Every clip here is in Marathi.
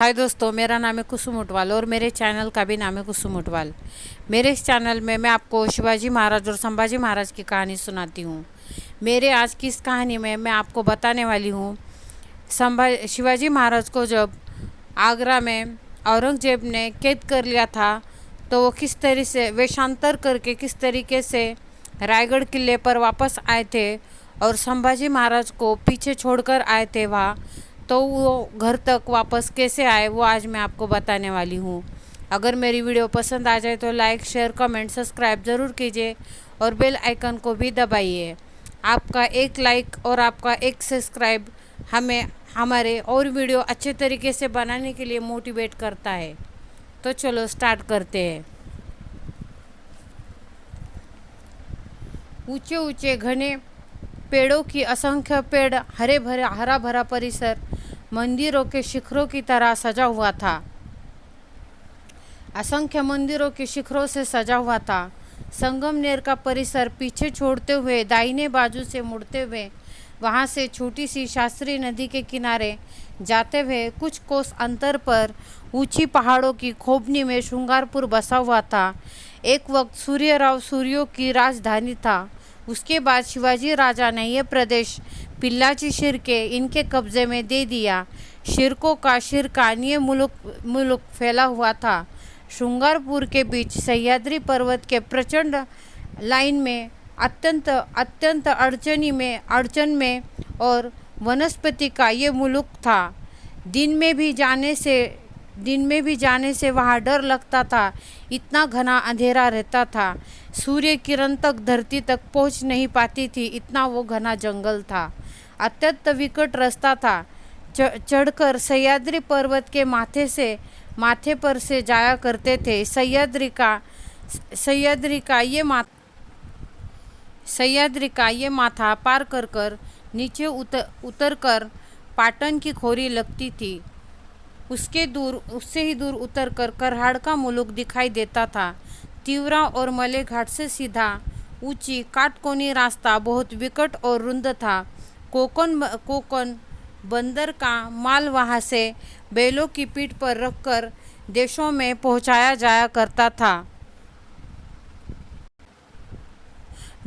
हाय दोस्तों, मेरा नाम है कुसुम उटवाल और मेरे चैनल का भी नाम है कुसुम उटवाल। मेरे इस चैनल में मैं आपको शिवाजी महाराज और संभाजी महाराज की कहानी सुनाती हूँ। मेरे आज की इस कहानी में मैं आपको बताने वाली हूँ शिवाजी महाराज को जब आगरा में औरंगजेब ने कैद कर लिया था तो वो किस तरह से वेषांतर करके किस तरीके से रायगढ़ किले पर वापस आए थे और संभाजी महाराज को पीछे छोड़कर आए थे वहाँ, तो वो घर तक वापस कैसे आए वो आज मैं आपको बताने वाली हूँ। अगर मेरी वीडियो पसंद आ जाए तो लाइक शेयर कमेंट सब्सक्राइब ज़रूर कीजिए और बेल आइकन को भी दबाइए। आपका एक लाइक और आपका एक सब्सक्राइब हमें हमारे और वीडियो अच्छे तरीके से बनाने के लिए मोटिवेट करता है। तो चलो स्टार्ट करते हैं। ऊंचे ऊंचे घने पेड़ों की असंख्य पेड़, हरे भरे हरा भरा परिसर मंदिरों के शिखरों की तरह सजा हुआ था। असंख्य मंदिरों के शिखरों से सजा हुआ था। संगमनेर का परिसर पीछे छोड़ते हुए दाहिने बाजू से मुड़ते हुए वहां से छोटी सी शास्त्री नदी के किनारे जाते हुए कुछ कोस अंतर पर ऊंची पहाड़ों की खोबनी में श्रृंगारपुर बसा हुआ था। एक वक्त सूर्यराव सूर्यों की राजधानी था। उसके बाद शिवाजी राजा ने यह प्रदेश पिल्लाची शिर्के इनके कब्जे में दे दिया। शिर्कों का शिरकानीय मुल्क फैला हुआ था। श्रृंगारपुर के बीच सह्याद्री पर्वत के प्रचंड लाइन में अत्यंत अड़चन में और वनस्पति का ये मुल्क था। दिन में भी जाने से वहाँ डर लगता था। इतना घना अंधेरा रहता था, सूर्य किरण तक धरती तक पहुँच नहीं पाती थी, इतना वो घना जंगल था। अत्यंत विकट रास्ता था। चढ़कर सह्याद्री पर्वत के माथे पर से जाया करते थे। सह्याद्री का ये माथा पार कर नीचे उतर कर पाटन की खोरी लगती थी। उससे ही दूर उतरकर करहाड़ का मुलुक दिखाई देता था। तिवरा और मले घाट से सीधा ऊंची काटकोनी रास्ता बहुत विकट और रुंद था। कोकन बंदर का माल वहां से बैलों की पीठ पर रखकर देशों में पहुंचाया जाया करता था।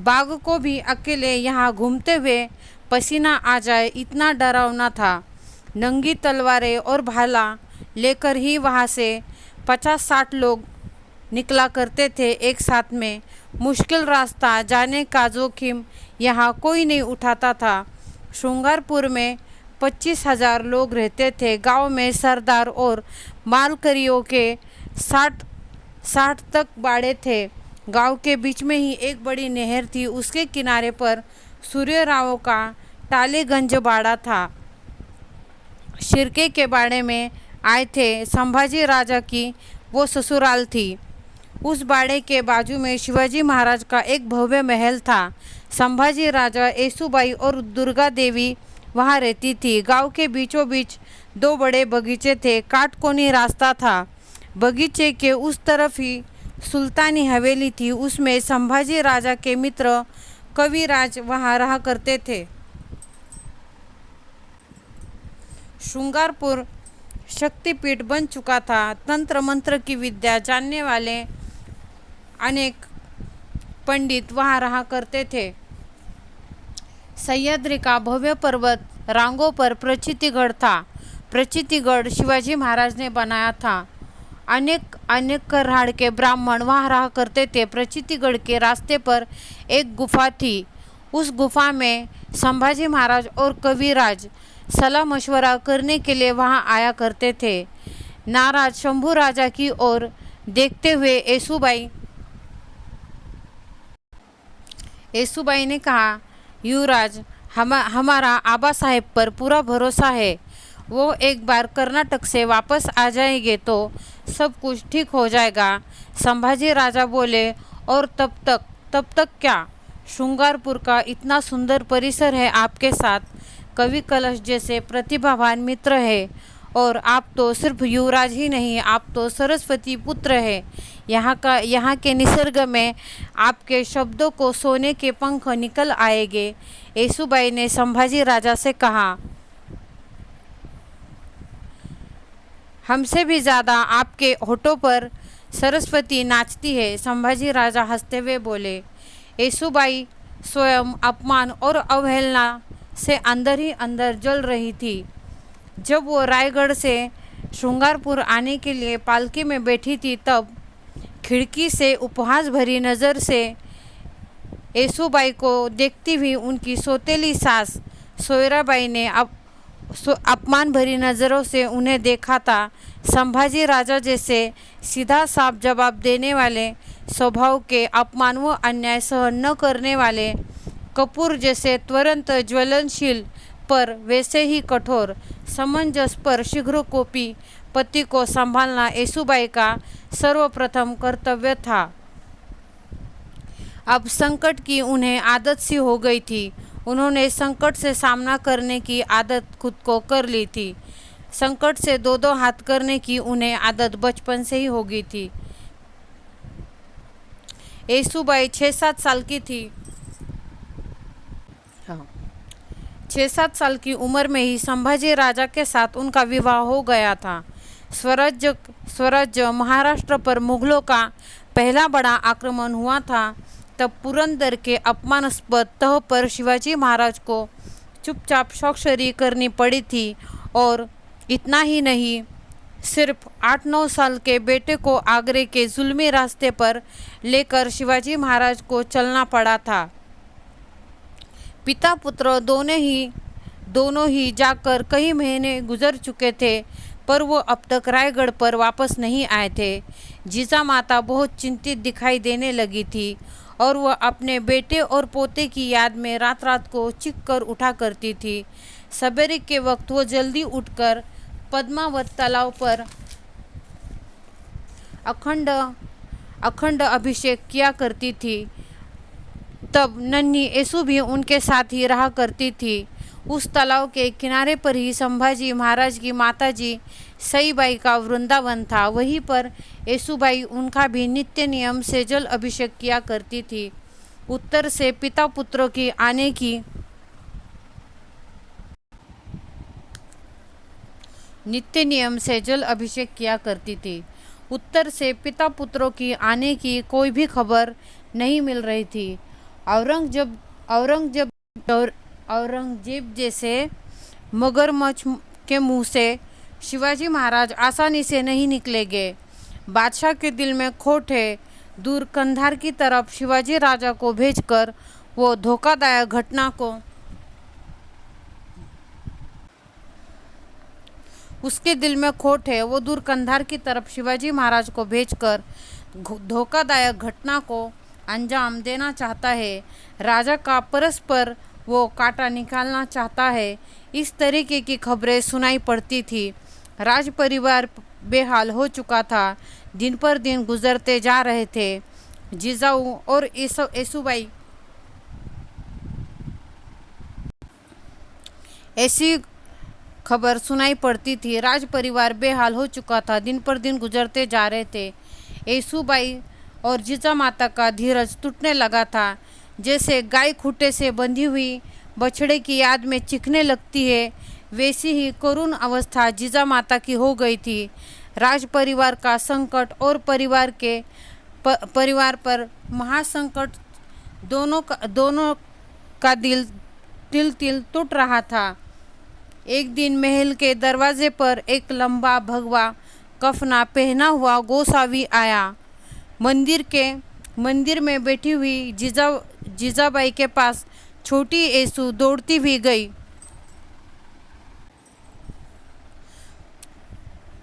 बाघ को भी अकेले यहाँ घूमते हुए पसीना आ जाए इतना डरावना था। नंगी तलवारें और भाला लेकर ही वहाँ से 50-60 लोग निकला करते थे एक साथ में। मुश्किल रास्ता जाने का जोखिम यहाँ कोई नहीं उठाता था। श्रृंगारपुर में 25,000 लोग रहते थे। गांव में सरदार और मालकरियों के 60 तक बाड़े थे। गांव के बीच में ही एक बड़ी नहर थी। उसके किनारे पर सूर्यराव का टालेगंज बाड़ा था। शिर्के के बाड़े में आए थे संभाजी राजा की वो ससुराल थी। उस बाड़े के बाजू में शिवाजी महाराज का एक भव्य महल था। संभाजी राजा येसुबाई और दुर्गा देवी वहाँ रहती थी। गांव के बीचों बीच 2 बड़े बगीचे थे। काटकोनी रास्ता था। बगीचे के उस तरफ ही सुल्तानी हवेली थी। उसमें संभाजी राजा के मित्र कविराज वहाँ रहा करते थे। श्रृंगारपुर शक्तिपीठ बन चुका था। तंत्र मंत्र की विद्या जानने वाले अनेक पंडित वहाँ रहा करते थे। सह्याद्री का भव्य पर्वत रांगों पर प्रचितिगढ़ था। प्रचितिगढ़ शिवाजी महाराज ने बनाया था। अनेक करहाड़ के ब्राह्मण वहाँ रहा करते थे। प्रचितिगढ़ के रास्ते पर एक गुफा थी। उस गुफा में संभाजी महाराज और कविराज सलाह मशवरा करने के लिए वहाँ आया करते थे। नाराज शंभू राजा की ओर देखते हुए येसुबाई ने कहा, युवराज, हमारा आबा साहेब पर पूरा भरोसा है। वो एक बार कर्नाटक से वापस आ जाएंगे तो सब कुछ ठीक हो जाएगा। संभाजी राजा बोले, और तब तक क्या? श्रृंगारपुर का इतना सुंदर परिसर है आपके साथ, कवि कलश जैसे प्रतिभावान मित्र है, और आप तो सिर्फ युवराज ही नहीं, आप तो सरस्वती पुत्र है। यहाँ के निसर्ग में आपके शब्दों को सोने के पंख निकल आएंगे। येसुबाई ने संभाजी राजा से कहा, हमसे भी ज़्यादा आपके होठों पर सरस्वती नाचती है। संभाजी राजा हंसते हुए बोले। येसूबाई स्वयं अपमान और अवहेलना से अंदर ही अंदर जल रही थी। जब वो रायगढ़ से श्रृंगारपुर आने के लिए पालकी में बैठी थी, तब खिड़की से उपहास भरी नज़र से येसूबाई को देखती हुई उनकी सौतेली सास सोयराबाई ने अपमान भरी नज़रों से उन्हें देखा था। संभाजी राजा जैसे सीधा साफ जवाब देने वाले स्वभाव के, अपमान व अन्याय सहन न करने वाले कपूर जैसे तुरंत ज्वलनशील पर वैसे ही कठोर, समंजस पर शीघ्रकोपी पति को संभालना येसूबाई का सर्वप्रथम कर्तव्य था। अब संकट की उन्हें आदत सी हो गई थी। उन्होंने संकट से सामना करने की आदत खुद को कर ली थी। संकट से दो दो हाथ करने की उन्हें आदत बचपन से ही हो गई थी। येसूबाई 6-7 साल की थी। 6-7 साल की उम्र में ही संभाजी राजा के साथ उनका विवाह हो गया था। स्वराज्य महाराष्ट्र पर मुगलों का पहला बड़ा आक्रमण हुआ था। तब पुरंदर के अपमानास्पद तह पर शिवाजी महाराज को चुपचाप स्वाक्षरी करनी पड़ी थी। और इतना ही नहीं, सिर्फ 8-9 साल के बेटे को आगरे के जुल्मी रास्ते पर लेकर शिवाजी महाराज को चलना पड़ा था। पिता पुत्र दोनों ही जाकर कई महीने गुजर चुके थे, पर वो अब तक रायगढ़ पर वापस नहीं आए थे। जीजा माता बहुत चिंतित दिखाई देने लगी थी और वह अपने बेटे और पोते की याद में रात रात को चीख कर उठा करती थी। सवेरे के वक्त वो जल्दी उठकर पद्मावत तालाब पर अखंड अभिषेक किया करती थी। तब नन्ही येसु भी उनके साथ ही रहा करती थी। उस तालाब के किनारे पर ही संभाजी महाराज की माताजी सईबाई का वृंदावन था। वहीं पर येसुबाई उनका भी नित्य नियम से जल अभिषेक किया करती थी। उत्तर से पिता पुत्रों की आने की नित्य नियम से जल अभिषेक किया करती थी। उत्तर से पिता पुत्रों की आने की कोई भी खबर नहीं मिल रही थी। औरंगजेब जैसे मगरमच्छ के मुंह से शिवाजी महाराज आसानी से नहीं निकलेंगे। बादशाह के दिल में खोट है। दूर कंधार की तरफ शिवाजी राजा को भेजकर वो धोखादायक घटना को उसके दिल में खोट है। वो दूर कंधार की तरफ शिवाजी महाराज को भेजकर धोखादायक घटना को अंजाम देना चाहता है। राजा का परस्पर वो कांटा निकालना चाहता है। इस तरीके की खबरें सुनाई पड़ती थी। राज परिवार बेहाल हो चुका था। दिन पर दिन गुजरते जा रहे थे। जिजाऊ और येसुबाई ऐसी खबर सुनाई पड़ती थी। राज परिवार बेहाल हो चुका था। दिन पर दिन गुजरते जा रहे थे। येसुबाई और जीजा माता का धीरज टूटने लगा था। जैसे गाय खूंटे से बंधी हुई बछड़े की याद में चीखने लगती है, वैसी ही करुण अवस्था जीजा माता की हो गई थी। राज परिवार का संकट और परिवार पर महासंकट, दोनों का दिल तिल तिल टूट रहा था। एक दिन महल के दरवाजे पर एक लंबा भगवा कफना पहना हुआ गोसावी आया। मंदिर में बैठी हुई जीजाबाई के पास छोटी येसु दौड़ती हुई गई।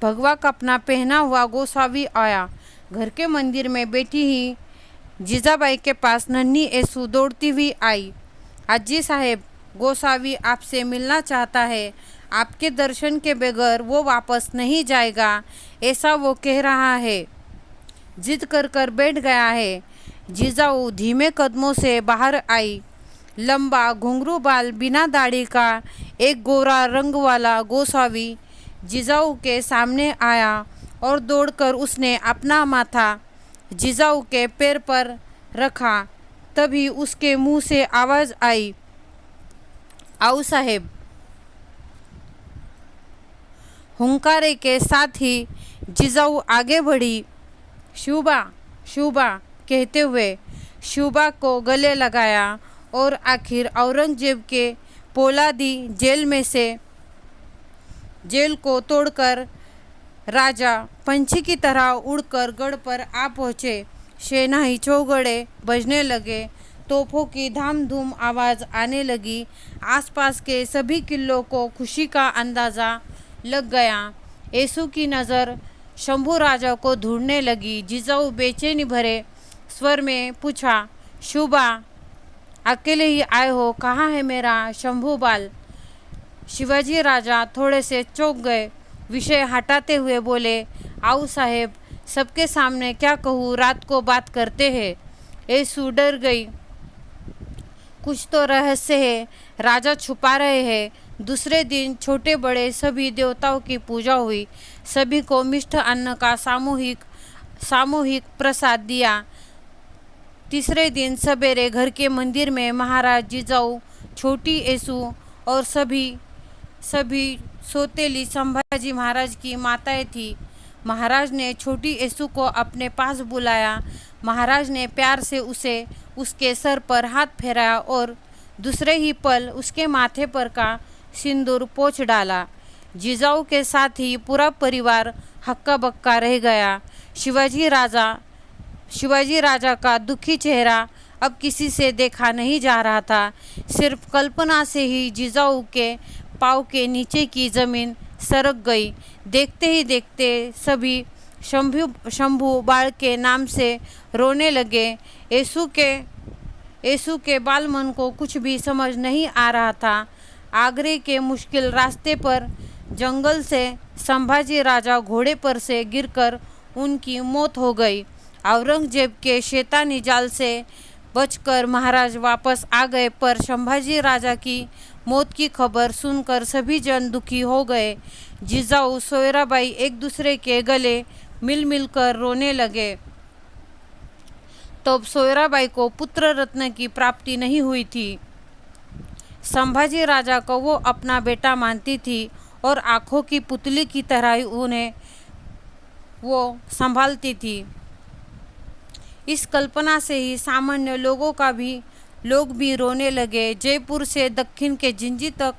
भगवा कफना पहना हुआ गोसावी आया। घर के मंदिर में बैठी ही जीजाबाई के पास नन्ही येसु दौड़ती हुई आई। आजी साहेब, गोसावी आपसे मिलना चाहता है। आपके दर्शन के बगैर वो वापस नहीं जाएगा, ऐसा वो कह रहा है। जिद कर बैठ गया है। जीजाऊ धीमे कदमों से बाहर आई। लंबा घुंघरू बाल, बिना दाढ़ी का एक गोरा रंग वाला गोसावी जीजाऊ के सामने आया और दौड़कर उसने अपना माथा जीजाऊ के पैर पर रखा। तभी उसके मुंह से आवाज़ आई, आओ साहेब। हुंकारे के साथ ही जिजाऊ आगे बढ़ी। शिवबा शिवबा कहते हुए शिवबा को गले लगाया और आखिर औरंगजेब के पोलादी जेल में से जेल को तोड़कर राजा पंछी की तरह उड़कर गढ़ पर आ पहुँचे। शहनाई चौगड़े बजने लगे, तोपों की धाम-धूम आवाज़ आने लगी। आसपास के सभी किलों को खुशी का अंदाज़ा लग गया। येसु की नज़र शंभू राजा को ढूंढने लगी। जिजाऊ बेचैनी भरे स्वर में पूछा, शिवबा अकेले ही आए हो? कहाँ है मेरा शंभू बाल? शिवाजी राजा थोड़े से चौंक गए। विषय हटाते हुए बोले, आओ साहेब, सबके सामने क्या कहूँ, रात को बात करते हैं। येसु डर गई। कुछ तो रहस्य है, राजा छुपा रहे हैं। दूसरे दिन छोटे बड़े सभी देवताओं की पूजा हुई। सभी को मिष्ट अन्न का सामूहिक प्रसाद दिया। तीसरे दिन सवेरे घर के मंदिर में महाराज जिजाऊ, छोटी येसु और सभी सौतेली संभाजी महाराज की माताएं थी। महाराज ने छोटी येसु को अपने पास बुलाया। महाराज ने प्यार से उसे उसके सर पर हाथ फेराया और दूसरे ही पल उसके माथे पर का सिंदूर पोंछ डाला। जिजाऊ के साथ ही पूरा परिवार हक्का बक्का रह गया। शिवाजी राजा का दुखी चेहरा अब किसी से देखा नहीं जा रहा था। सिर्फ कल्पना से ही जिजाऊ के पाँव के नीचे की जमीन सरक गई। देखते ही देखते सभी शंभू बाल के नाम से रोने लगे। येसु के बालमन को कुछ भी समझ नहीं आ रहा था। आगरे के मुश्किल रास्ते पर जंगल से संभाजी राजा घोड़े पर से गिरकर उनकी मौत हो गई। औरंगजेब के शैतानी जाल से बचकर महाराज वापस आ गए, पर संभाजी राजा की मौत की खबर सुनकर सभी जन दुखी हो गए। जिजाऊ सोयराबाई एक दूसरे के गले मिल मिलकर रोने लगे। तब सोयराबाई को पुत्र रत्न की प्राप्ति नहीं हुई थी। संभाजी राजा को वो अपना बेटा मानती थी और आंखों की पुतली की तरह उन्हें वो संभालती थी। इस कल्पना से ही सामान्य लोग भी रोने लगे। जयपुर से दक्षिण के जिंजी तक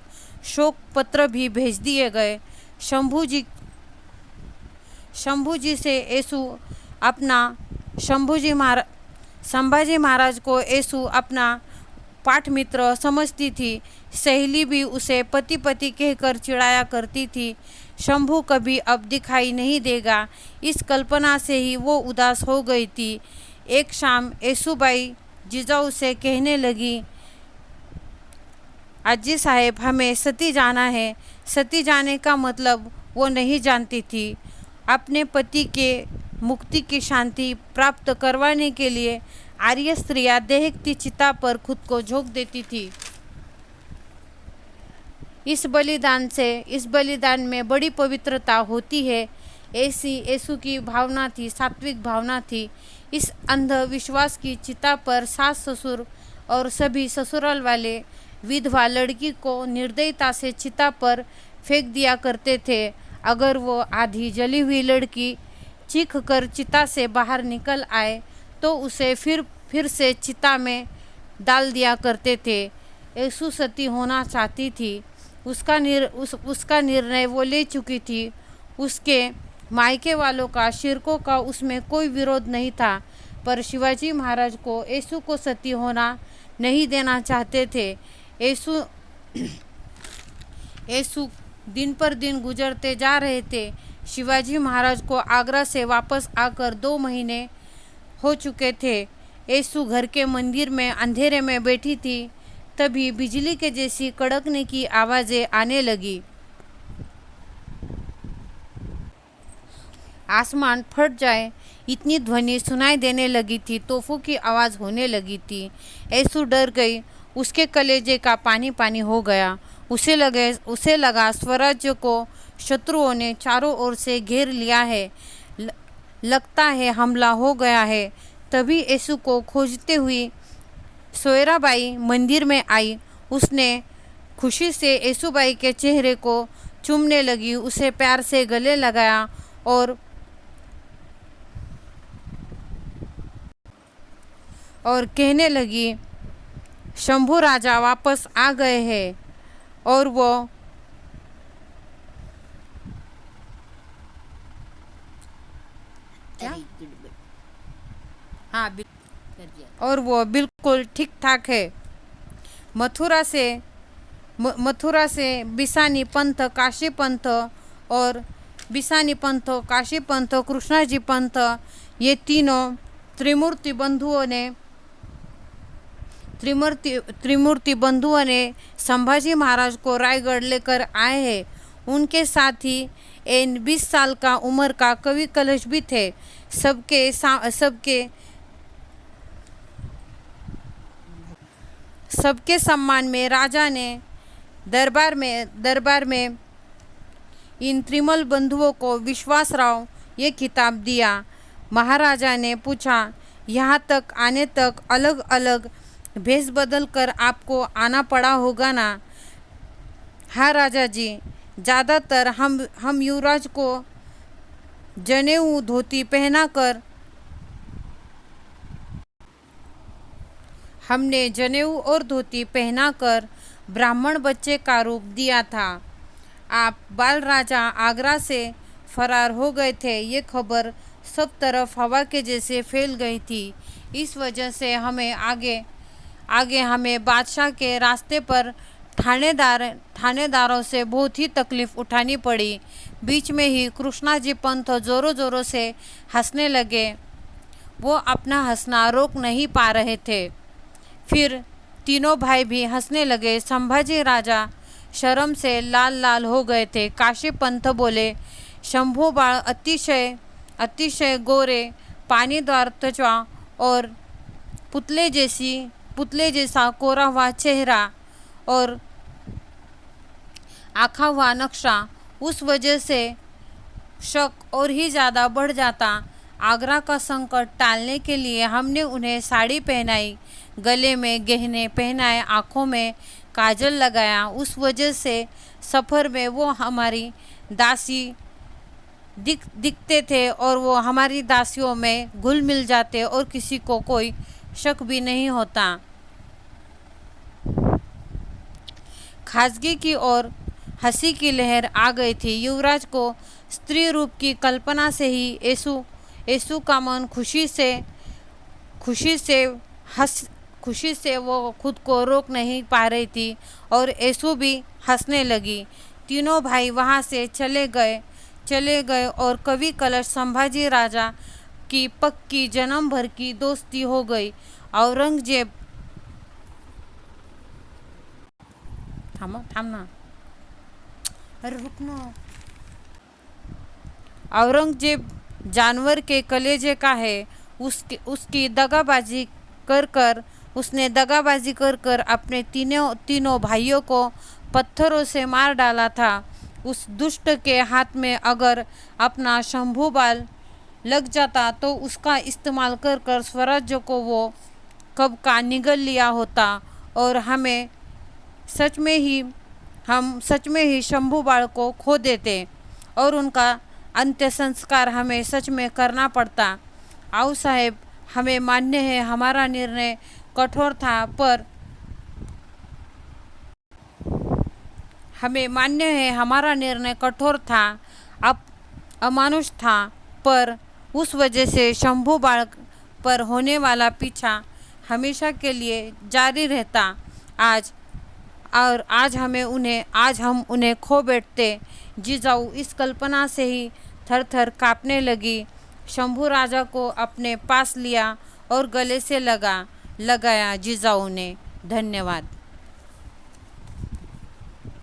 शोक पत्र भी भेज दिए गए। शंभूजी से येसु अपना संभाजी महाराज को येसु अपना पाठ मित्र समझती थी। सहेली भी उसे पति कहकर चिढ़ाया करती थी। शंभू कभी अब दिखाई नहीं देगा, इस कल्पना से ही वो उदास हो गई थी। एक शाम येसुबाई जिजाऊ से कहने लगी, अज्जी साहेब, हमें सती जाना है। सती जाने का मतलब वो नहीं जानती थी। अपने पति के मुक्ति की शांति प्राप्त करवाने के लिए आर्य स्त्रियां दहकती चिता पर खुद को झोंक देती थी। इस बलिदान में बड़ी पवित्रता होती है, ऐसी येसु की भावना थी, सात्विक भावना थी। इस अंधविश्वास की चिता पर सास ससुर और सभी ससुराल वाले विधवा लड़की को निर्दयता से चिता पर फेंक दिया करते थे। अगर वो आधी जली हुई लड़की चीख कर चिता से बाहर निकल आए तो उसे फिर से चिता में डाल दिया करते थे। येसु सती होना चाहती थी। उसका निर्णय वो ले चुकी थी। उसके मायके वालों का, शिरकों का उसमें कोई विरोध नहीं था, पर शिवाजी महाराज को येसु को सती होना नहीं देना चाहते थे। येसु दिन पर दिन गुजरते जा रहे थे। शिवाजी महाराज को आगरा से वापस आकर 2 महीने हो चुके थे। येसु घर के मंदिर में अंधेरे में बैठी थी। तभी बिजली के जैसी कड़कने की आवाज़ें आने लगी। आसमान फट जाए इतनी ध्वनि सुनाई देने लगी थी। तोपों की आवाज़ होने लगी थी। येसु डर गई। उसके कलेजे का पानी हो गया। उसे लगा स्वराज्य को शत्रुओं ने चारों ओर से घेर लिया है। लगता है हमला हो गया है। तभी येसु को खोजते हुई सोयराबाई मंदिर में आई। उसने खुशी से येसुबाई के चेहरे को चूमने लगी, उसे प्यार से गले लगाया और कहने लगी, शंभू राजा वापस आ गए हैं। और वो क्या? हाँ, और वो बिल्कुल ठीक ठाक है। मथुरा से बिसानी पंथ, काशी पंथ और बिसानी पंथ, काशी पंथ, कृष्णाजी पंथ, ये तीनों त्रिमूर्ति बंधुओं ने संभाजी महाराज को रायगढ़ लेकर आए हैं। उनके साथ ही 20 साल का उम्र का कवि कलश भी थे। सबके सम्मान में राजा ने दरबार में इन त्रिमल बंधुओं को विश्वासराव ये खिताब दिया। महाराजा ने पूछा, यहाँ तक आने तक अलग अलग भेष बदल कर आपको आना पड़ा होगा ना? हाँ राजा जी, ज़्यादातर हम युवराज को जनेऊ धोती पहनाकर हमने जनेऊ और धोती पहनाकर ब्राह्मण बच्चे का रूप दिया था। आप बाल राजा आगरा से फरार हो गए थे, ये खबर सब तरफ हवा के जैसे फैल गई थी। इस वजह से हमें आगे हमें बादशाह के रास्ते पर थानेदारों से बहुत ही तकलीफ उठानी पड़ी। बीच में ही कृष्णाजी पंथ जोरों से हंसने लगे। वो अपना हंसना रोक नहीं पा रहे थे। फिर तीनों भाई भी हंसने लगे। संभाजी राजा शर्म से लाल हो गए थे। काशी पंथ बोले, शंभू बाळ अतिशय गोरे, पानीदार त्वचा और पुतले जैसा कोरा हुआ चेहरा और आखा हुआ नक्शा, उस वजह से शक और ही ज़्यादा बढ़ जाता। आगरा का संकट टालने के लिए हमने उन्हें साड़ी पहनाई, गले में गहने पहनाए, आँखों में काजल लगाया। उस वजह से सफ़र में वो हमारी दासी दिखते थे और वो हमारी दासियों में घुल मिल जाते और किसी को कोई शक भी नहीं होता। खासगी की और हंसी की लहर आ गई थी। युवराज को स्त्री रूप की कल्पना से ही येसु का मन खुशी से वो खुद को रोक नहीं पा रही थी और येसु भी हंसने लगी। तीनों भाई वहाँ से चले गए और कवि कलश संभाजी राजा की पक्की जन्म भर की दोस्ती हो गई। औरंगजेब थामना, अरे रुकना। औरंगजेब जानवर के कलेजे का है। उसने दगाबाजी कर अपने तीनों भाइयों को पत्थरों से मार डाला था। उस दुष्ट के हाथ में अगर अपना शंभू बाल लग जाता तो उसका इस्तेमाल कर स्वराज्य को वो कब का निगल लिया होता और हम सच में ही शंभू बाल को खो देते और उनका अंत्य संस्कार हमें सच में करना पड़ता। आओ साहेब, हमें मान्य है हमारा निर्णय कठोर था, अमानुष था, पर उस वजह से शंभू बाळ पर होने वाला पीछा हमेशा के लिए जारी रहता। आज हम उन्हें खो बैठते। जिजाऊ इस कल्पना से ही थर कांपने लगी। शंभू राजा को अपने पास लिया और गले से लगाया जिजाऊ ने। धन्यवाद।